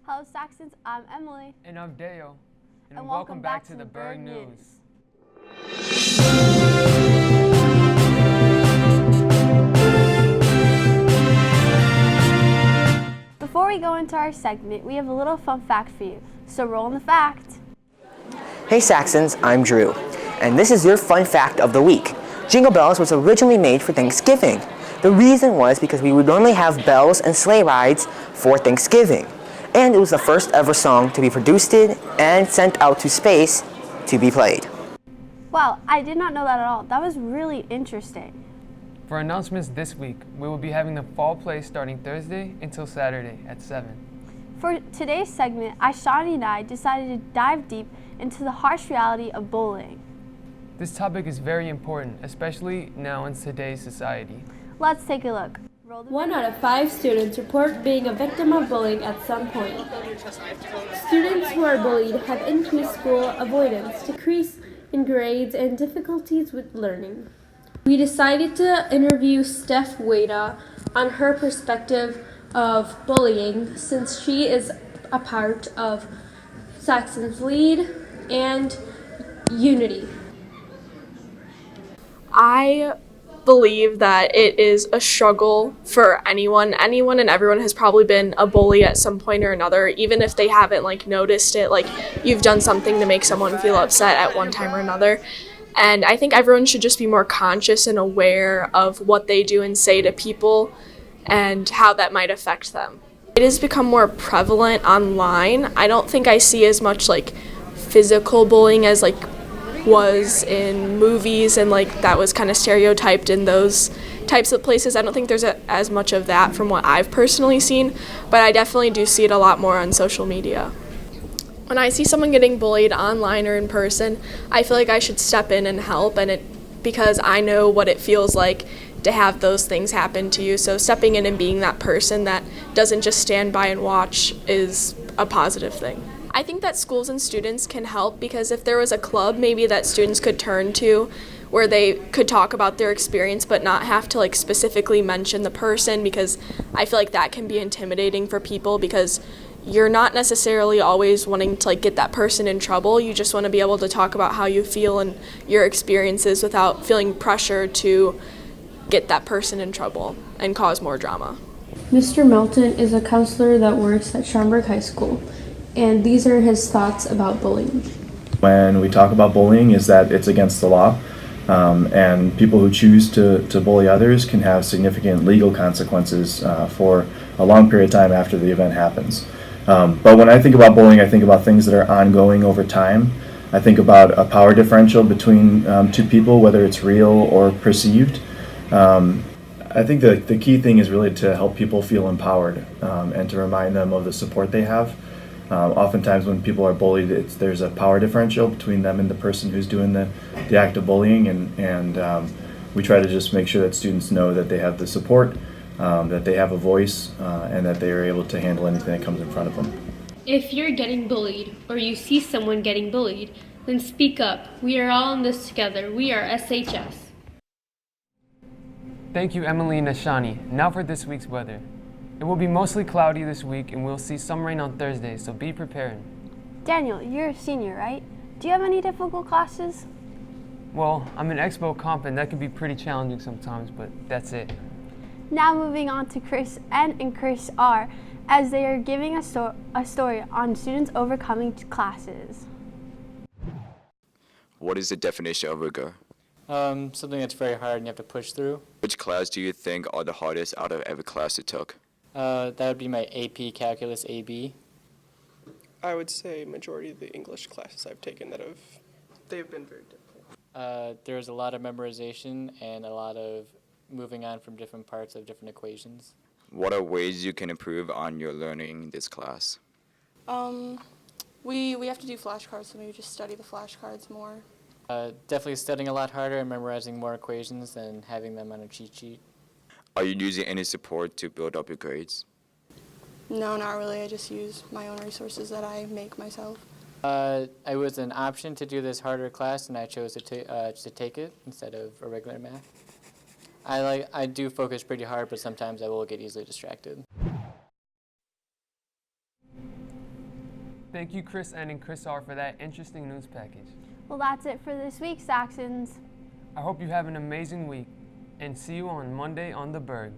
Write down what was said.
Hello Saxons, I'm Emily. And I'm Dayo. And welcome back to the Burg News. Before we go into our segment, we have a little fun fact for you. So roll in the fact. Hey Saxons, I'm Drew, and this is your fun fact of the week. Jingle Bells was originally made for Thanksgiving. The reason was because we would normally have bells and sleigh rides for Thanksgiving. And it was the first ever song to be produced and sent out to space to be played. Wow, I did not know that at all. That was really interesting. For announcements this week, we will be having the fall play starting Thursday until Saturday at 7. For today's segment, Aishani and I decided to dive deep into the harsh reality of bullying. This topic is very important, especially now in today's society. Let's take a look. 1 out of 5 students report being a victim of bullying at some point. Students who are bullied have increased school avoidance, decrease in grades, and difficulties with learning. We decided to interview Steph Wada on her perspective of bullying, since she is a part of Saxon's Lead and Unity. I believe that it is a struggle for anyone. Anyone and everyone has probably been a bully at some point or another, even if they haven't noticed it, you've done something to make someone feel upset at one time or another. And I think everyone should just be more conscious and aware of what they do and say to people and how that might affect them. It has become more prevalent online. I don't think I see as much physical bullying as was in movies, and that was kind of stereotyped in those types of places. I don't think there's as much of that from what I've personally seen, but I definitely do see it a lot more on social media. When I see someone getting bullied online or in person, I feel like I should step in and help, because I know what it feels like to have those things happen to you. So stepping in and being that person that doesn't just stand by and watch is a positive thing. I think that schools and students can help, because if there was a club maybe that students could turn to where they could talk about their experience but not have to specifically mention the person, because I feel like that can be intimidating for people, because you're not necessarily always wanting to get that person in trouble. You just want to be able to talk about how you feel and your experiences without feeling pressure to get that person in trouble and cause more drama. Mr. Melton is a counselor that works at Schaumburg Highschool, and these are his thoughts about bullying. When we talk about bullying, is that it's against the law, and people who choose to bully others can have significant legal consequences for a long period of time after the event happens. But when I think about bullying, I think about things that are ongoing over time. I think about a power differential between two people, whether it's real or perceived. I think the key thing is really to help people feel empowered and to remind them of the support they have. Oftentimes when people are bullied, there's a power differential between them and the person who's doing the act of bullying, and we try to just make sure that students know that they have the support, that they have a voice, and that they are able to handle anything that comes in front of them. If you're getting bullied or you see someone getting bullied, then speak up. We are all in this together. We are SHS. Thank you, Emily and Ashani. Now for this week's weather. It will be mostly cloudy this week, and we'll see some rain on Thursday, so be prepared. Daniel, you're a senior, right? Do you have any difficult classes? Well, I'm an expo comp, and that can be pretty challenging sometimes, but that's it. Now moving on to Chris N and Chris R, as they are giving a story on students overcoming classes. What is the definition of rigor? Something that's very hard and you have to push through. Which class do you think are the hardest out of every class you took? That would be my AP Calculus AB. I would say majority of the English classes I've taken they've been very difficult. There's a lot of memorization and a lot of moving on from different parts of different equations. What are ways you can improve on your learning in this class? We have to do flashcards, so maybe just study the flashcards more. Definitely studying a lot harder and memorizing more equations than having them on a cheat sheet. Are you using any support to build up your grades? No, not really. I just use my own resources that I make myself. It was an option to do this harder class, and I chose to take it instead of a regular math. I do focus pretty hard, but sometimes I will get easily distracted. Thank you, Chris N. and Chris R. for that interesting news package. Well, that's it for this week, Saxons. I hope you have an amazing week, and see you on Monday on the Burg.